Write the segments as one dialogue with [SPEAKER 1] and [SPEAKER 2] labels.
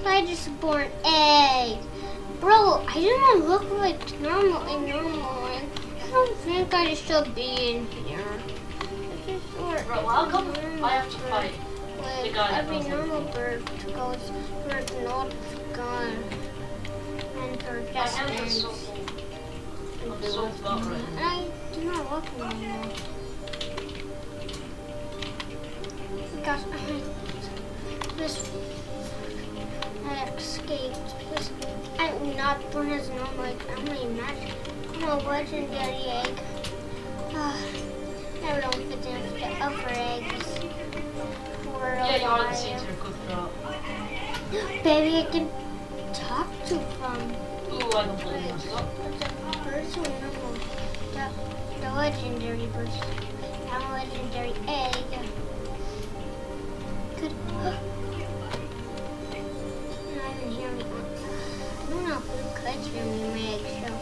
[SPEAKER 1] I just born egg. Bro, I do not look like normal. I don't think I should be in here.
[SPEAKER 2] Bro, how come I have to fight the guy that
[SPEAKER 1] Every
[SPEAKER 2] goes
[SPEAKER 1] normal
[SPEAKER 2] like
[SPEAKER 1] bird goes where it's not gone. And for
[SPEAKER 2] my hand is
[SPEAKER 1] distance.
[SPEAKER 2] so full. I'm so full right now.
[SPEAKER 1] I do not look normal. Gosh, this I escaped because I'm not born as normal. Like, I'm a magic. I'm a legendary egg. I don't fit in the upper eggs. For
[SPEAKER 2] Yeah, you are the
[SPEAKER 1] while.
[SPEAKER 2] seeds here, quick drop.
[SPEAKER 1] Baby, I can talk to from.
[SPEAKER 2] Ooh, I completely messed up.
[SPEAKER 1] The first one, the legendary person. I'm a legendary egg. Good. Not even hear me. I don't know who could hear me in my eggshell.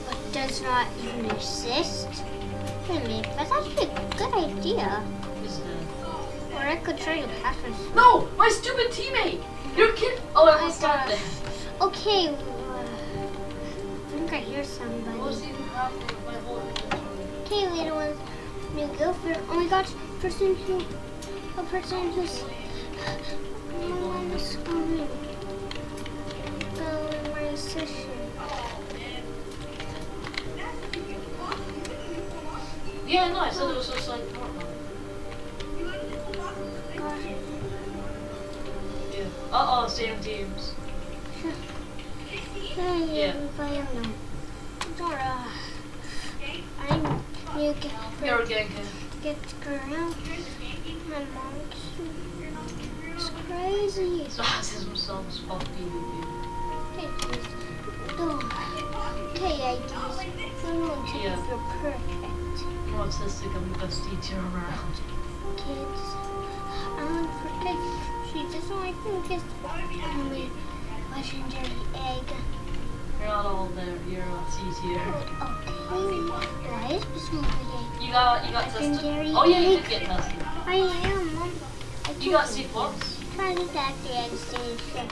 [SPEAKER 1] But does not even exist. Wait a minute, that's actually a good idea.
[SPEAKER 2] He's dead.
[SPEAKER 1] Or I could try to pass this.
[SPEAKER 2] No! My stupid teammate! Your kid! Oh, I almost got there.
[SPEAKER 1] Okay. I think I hear somebody.
[SPEAKER 2] What was even happening with my whole inventory?
[SPEAKER 1] Okay, little ones. New girlfriend. Oh my gosh, a person who's on the screen. Go in my session.
[SPEAKER 2] Yeah, no, I said it was just like Fortnite.
[SPEAKER 1] Gosh.
[SPEAKER 2] Yeah. Uh-oh, same teams.
[SPEAKER 1] Hey,
[SPEAKER 2] Yeah.
[SPEAKER 1] everybody, I'm Dora. I'm new
[SPEAKER 2] You're
[SPEAKER 1] girlfriend.
[SPEAKER 2] getting him.
[SPEAKER 1] Get girl. My mom's it's crazy.
[SPEAKER 2] So racism songs fuck PvP.
[SPEAKER 1] Okay, please. Okay, I guess. Everyone should
[SPEAKER 2] Yeah.
[SPEAKER 1] feel perfect.
[SPEAKER 2] I'm autistic, I'm the best teacher around.
[SPEAKER 1] Kids. I don't forget. She just like to kiss only legendary egg.
[SPEAKER 2] You're not all there, you're on C tier.
[SPEAKER 1] Okay. Why is this movie
[SPEAKER 2] You got tested?
[SPEAKER 1] Legendary
[SPEAKER 2] Oh yeah, you
[SPEAKER 1] egg.
[SPEAKER 2] did get tested.
[SPEAKER 1] I am, Mom.
[SPEAKER 2] You got C+.
[SPEAKER 1] Trying to back the egg station.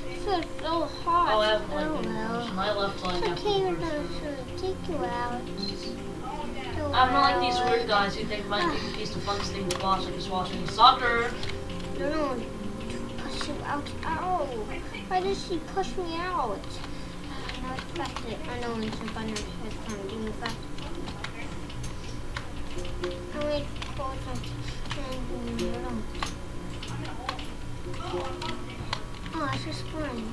[SPEAKER 1] It feels so hot.
[SPEAKER 2] Oh, I have like
[SPEAKER 1] Oh,
[SPEAKER 2] good
[SPEAKER 1] well.
[SPEAKER 2] information. I left like
[SPEAKER 1] It's
[SPEAKER 2] after
[SPEAKER 1] okay,
[SPEAKER 2] the
[SPEAKER 1] we're
[SPEAKER 2] first
[SPEAKER 1] gonna
[SPEAKER 2] one.
[SPEAKER 1] sort of take you out.
[SPEAKER 2] I'm not like these weird guys who think my PvP is the funnest thing to watch, like just watching soccer.
[SPEAKER 1] No, push you out. Ow! Why did she push me out? Now it's back to it. I know it's a bunny head from doing that. I wait for it and oh, it's just fine.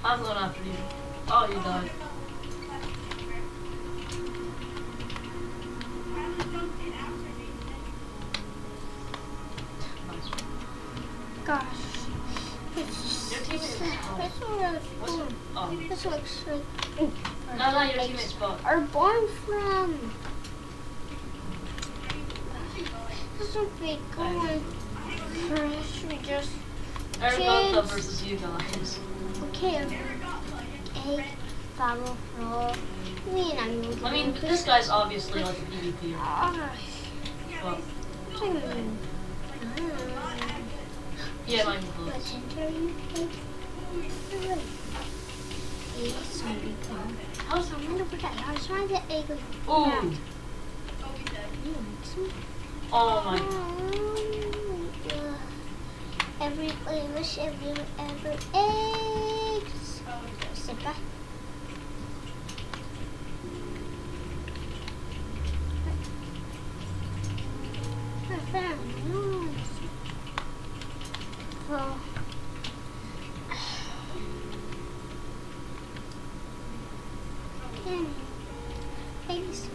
[SPEAKER 2] I'm going after you. Oh, you died. Nice.
[SPEAKER 1] Gosh. It's
[SPEAKER 2] Your teammate's
[SPEAKER 1] This one looks
[SPEAKER 2] What's
[SPEAKER 1] born.
[SPEAKER 2] it? Oh.
[SPEAKER 1] This looks like
[SPEAKER 2] No, your teammate's bot.
[SPEAKER 1] are born from. This would be going fresh. We just
[SPEAKER 2] Airboat
[SPEAKER 1] Kids.
[SPEAKER 2] versus you guys.
[SPEAKER 1] okay. Egg, follow, roll.
[SPEAKER 2] I mean, this guy's obviously like a PvP.
[SPEAKER 1] Ah,
[SPEAKER 2] But
[SPEAKER 1] hmm.
[SPEAKER 2] yeah, not even close.
[SPEAKER 1] Legendary egg. Egg, zombie bomb.
[SPEAKER 2] How's
[SPEAKER 1] I wonder what that. I was trying to egg.
[SPEAKER 2] Ooh. Oh my.
[SPEAKER 1] Everybody wish everyone ever eggs. Sit back. I found noise. So, eggs.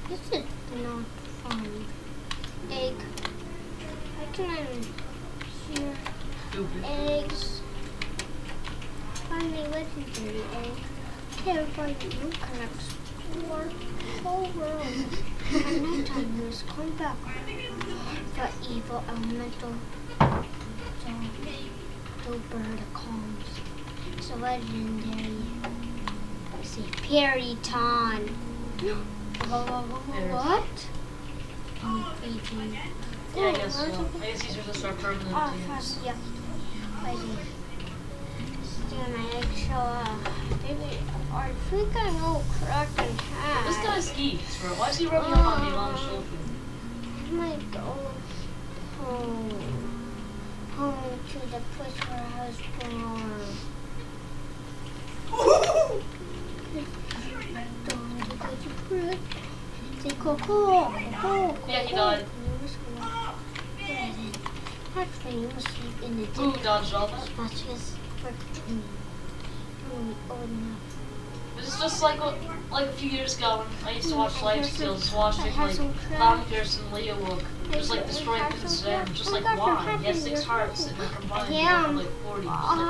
[SPEAKER 1] This is not fun. Egg. I can hear
[SPEAKER 2] Stupid.
[SPEAKER 1] eggs. Finally, legendary egg. Okay, everybody, you can explore the whole world. And no time is come back. The evil elemental. So, the bird calms. It's a legendary. see. Periton. What?
[SPEAKER 2] Yeah, I guess so. I guess these are just our permanent
[SPEAKER 1] Oh,
[SPEAKER 2] teams.
[SPEAKER 1] first, yeah. Doing my eggshell. Maybe I think I know crack and hat.
[SPEAKER 2] This guy's geeks, bro. Why is he rubbing up on me on the shoulder?
[SPEAKER 1] I might go home to the place where I was born. Say Coco.
[SPEAKER 2] Yeah, he died.
[SPEAKER 1] Actually, you must sleep in the
[SPEAKER 2] Ooh, dodged all that.
[SPEAKER 1] That's just for me. Old enough.
[SPEAKER 2] But it's just like a few years ago when I used to watch Life Skills, watching
[SPEAKER 1] I had
[SPEAKER 2] like
[SPEAKER 1] some
[SPEAKER 2] Clown Pierce and Leo Wook, just like destroying Princess Anne. Just like why? He has 6 hearts and they're combined for like 40. Just like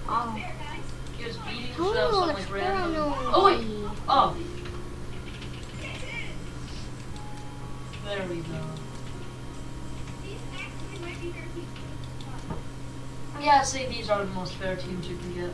[SPEAKER 2] why? He was beating himself on like random. Oh wait! Oh! There we go. Yeah, say these are the most fair teams you can get.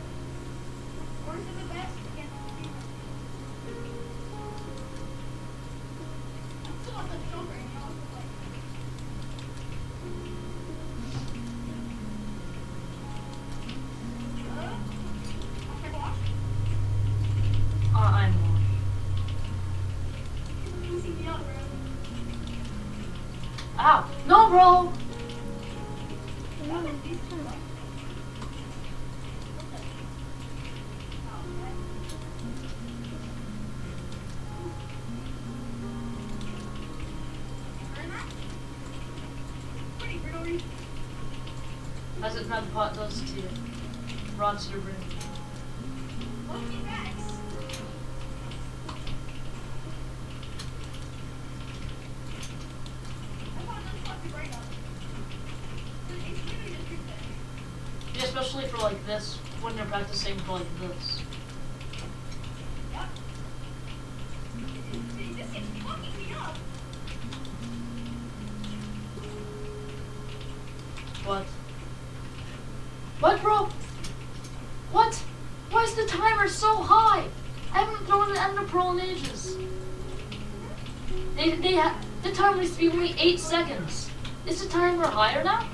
[SPEAKER 2] I'm one. Ow! No, bro! As it not pot does to you. Rots your brain. Yeah, especially for like this, when you're practicing for like this. What? What, bro? What? Why is the timer so high? I haven't thrown an Ender Pearl in ages. The timer used to be only 8 seconds. Is the timer higher now?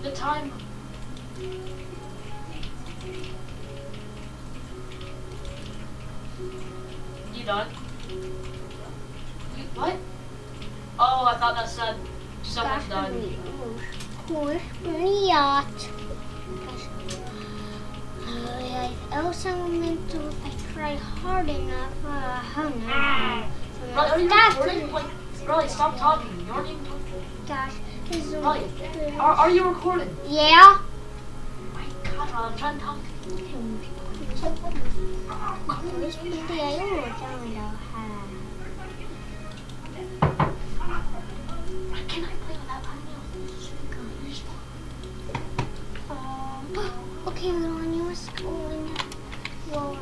[SPEAKER 2] The timer. You done? What? Oh, I thought that said someone died.
[SPEAKER 1] I also meant to if I try hard enough.
[SPEAKER 2] Really, are you recording? Like, really, stop talking. You aren't even talking.
[SPEAKER 1] Gosh, this is
[SPEAKER 2] Really? Are you recording?
[SPEAKER 1] Yeah.
[SPEAKER 2] Oh my god, I'm trying to talk. Can I play with that
[SPEAKER 1] Okay, when you were schooling, well,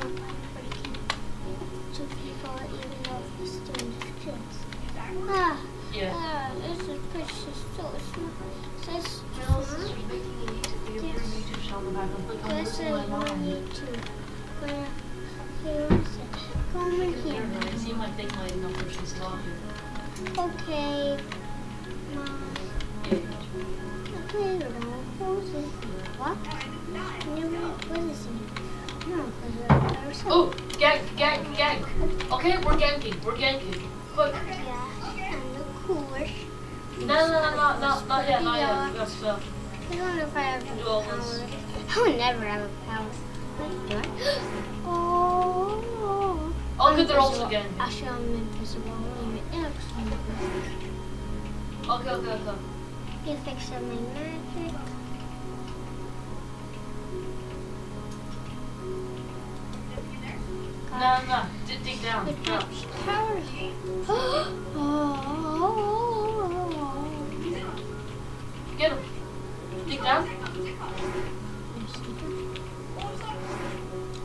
[SPEAKER 1] breaking to people, even though we're students, kids.
[SPEAKER 2] Yeah.
[SPEAKER 1] This is precious, so small.
[SPEAKER 2] This is making it easy for you for your YouTube channel back on click on
[SPEAKER 1] Yes,
[SPEAKER 2] this
[SPEAKER 1] I
[SPEAKER 2] one
[SPEAKER 1] want
[SPEAKER 2] line.
[SPEAKER 1] you to. Where come in here.
[SPEAKER 2] It seemed like they might know where she's talking.
[SPEAKER 1] Okay.
[SPEAKER 2] Yeah.
[SPEAKER 1] Okay, who's it? What? What is it? No, because
[SPEAKER 2] Oh, gang. Okay, we're ganking. Quick.
[SPEAKER 1] yeah, and of course.
[SPEAKER 2] No, not yet. That's
[SPEAKER 1] I don't know if I have
[SPEAKER 2] Do
[SPEAKER 1] the
[SPEAKER 2] all
[SPEAKER 1] power.
[SPEAKER 2] this.
[SPEAKER 1] I would never have a power. Do I? Oh.
[SPEAKER 2] Oh, good, they're also ganking.
[SPEAKER 1] Actually, I'm invisible. I'm invisible.
[SPEAKER 2] Okay.
[SPEAKER 1] You fix my magic.
[SPEAKER 2] No. Dig down.
[SPEAKER 1] It
[SPEAKER 2] No.
[SPEAKER 1] drops power.
[SPEAKER 2] Get him. Dig down.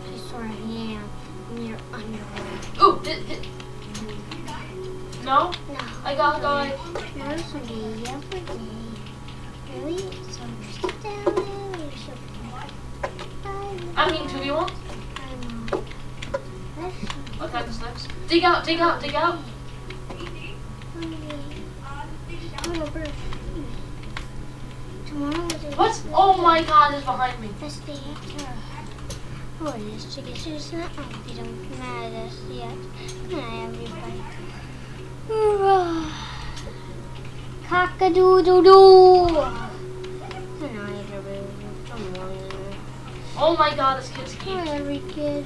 [SPEAKER 1] I saw a hand in your underwear.
[SPEAKER 2] Ooh, hit. No?
[SPEAKER 1] No.
[SPEAKER 2] I got a guy.
[SPEAKER 1] Nursery every day. Really? So sit down.
[SPEAKER 2] Dig out, dig out, dig out. What? Oh my god, it's behind me.
[SPEAKER 1] That's the answer. Oh, it is chicken soup. They don't mad at us yet. Hi, everybody. Cock-a-doodle-doo.
[SPEAKER 2] Oh my god, this kid's
[SPEAKER 1] Hi,
[SPEAKER 2] geek.
[SPEAKER 1] every kid.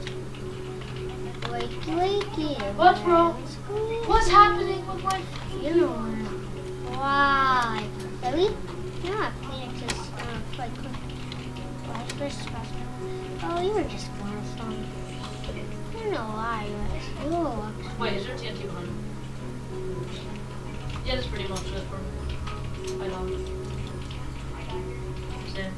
[SPEAKER 1] Wakey, wakey.
[SPEAKER 2] What, bro? What's happening with my...
[SPEAKER 1] You know why? Really? Yeah, Phoenix is like first class. Oh, you were just going to phone. I don't know why you were.
[SPEAKER 2] Wait, is there TNT behind me? Yeah, that's pretty much it for me. I know. Stand.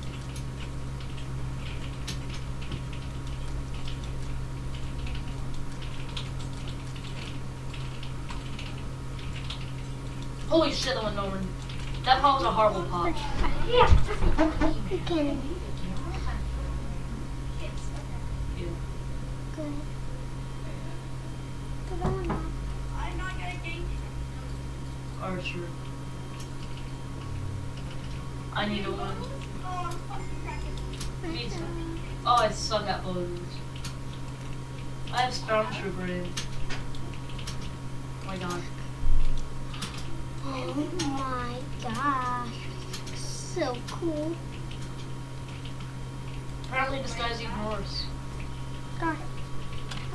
[SPEAKER 2] Holy shit, that went over. That pot was a horrible pot.
[SPEAKER 1] You can.
[SPEAKER 2] Yeah.
[SPEAKER 1] Good. Good on.
[SPEAKER 2] Archer. I need to win. Pizza. Oh, I suck at those. I have Stormtrooper in. Oh my god.
[SPEAKER 1] Oh my gosh. So cool.
[SPEAKER 2] Apparently this guy's even worse.
[SPEAKER 1] God.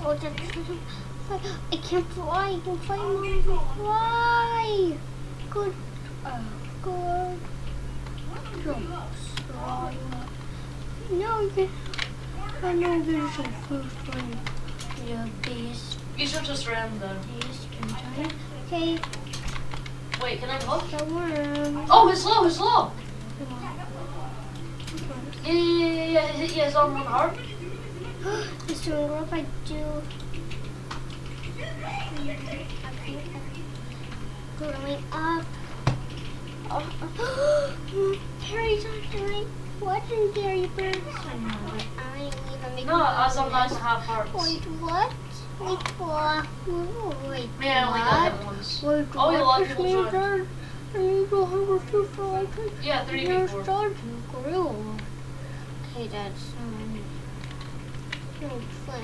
[SPEAKER 1] Oh, I can't fly. I can fly, Mom. Fly. Good. Good. No, I know there's some first one. Yeah, base.
[SPEAKER 2] You should just ram them.
[SPEAKER 1] Okay.
[SPEAKER 2] Wait, can I hook?
[SPEAKER 1] The worm.
[SPEAKER 2] Oh, it's low, it's low. Yeah, it's on one heart.
[SPEAKER 1] It's doing what if I do. Going up. Harry's on right. Legendary birds. I ain't even making.
[SPEAKER 2] No, I was on 9.5 hearts.
[SPEAKER 1] Wait, what? Wait, what? Wait,
[SPEAKER 2] Man, I only got hit once.
[SPEAKER 1] Wait,
[SPEAKER 2] Oh, you lot of
[SPEAKER 1] what?
[SPEAKER 2] people joined.
[SPEAKER 1] I need to hunger too for like
[SPEAKER 2] Yeah, 3 before.
[SPEAKER 1] starting grill. Okay, that's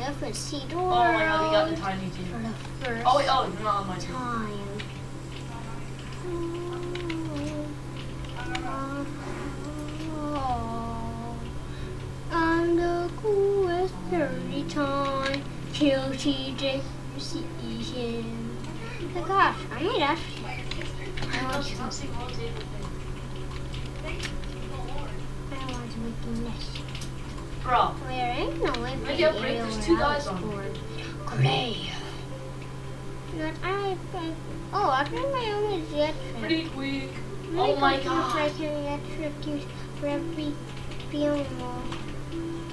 [SPEAKER 1] if it's seed
[SPEAKER 2] Oh my god, we got the tiny team.
[SPEAKER 1] for the first
[SPEAKER 2] Oh wait, oh, you're not on my team.
[SPEAKER 1] time. I'm the coolest every time. Till TJ sees him. Oh my gosh, I might actually. I want to make a mess.
[SPEAKER 2] Bro,
[SPEAKER 1] Where ain't no way
[SPEAKER 2] Maybe I'll break. There's 2 guys on.
[SPEAKER 1] Gray. Oh, I can my own jet trip.
[SPEAKER 2] pretty quick. Oh my god.
[SPEAKER 1] I can jet trip use for every film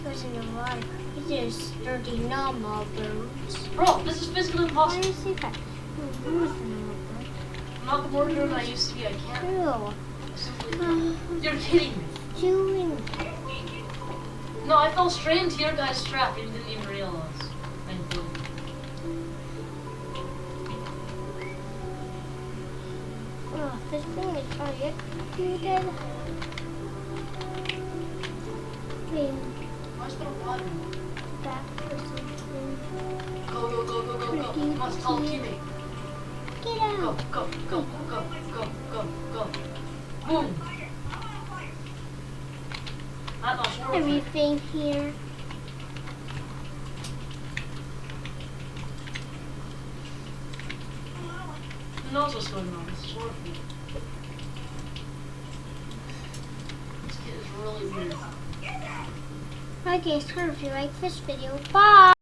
[SPEAKER 1] goes in the water. It is sturdy normal birds.
[SPEAKER 2] Bro, this is physically
[SPEAKER 1] Why
[SPEAKER 2] impossible.
[SPEAKER 1] is it that? Who's the normal bird?
[SPEAKER 2] I'm not more than I used to be. I can't.
[SPEAKER 1] True.
[SPEAKER 2] Simply. You're kidding me.
[SPEAKER 1] Doing.
[SPEAKER 2] No, I fell straight into your guy's trap and you didn't even realize. Thank you.
[SPEAKER 1] Oh, this thing is already executed.
[SPEAKER 2] Where's the water?
[SPEAKER 1] Back for something.
[SPEAKER 2] Go. You must tell the teammate.
[SPEAKER 1] Get
[SPEAKER 2] Go.
[SPEAKER 1] out.
[SPEAKER 2] Boom. That was horrible.
[SPEAKER 1] Everything here.
[SPEAKER 2] Who knows what's going on? This is horrible. This kid is really weird.
[SPEAKER 1] Okay, so if you like this video, bye!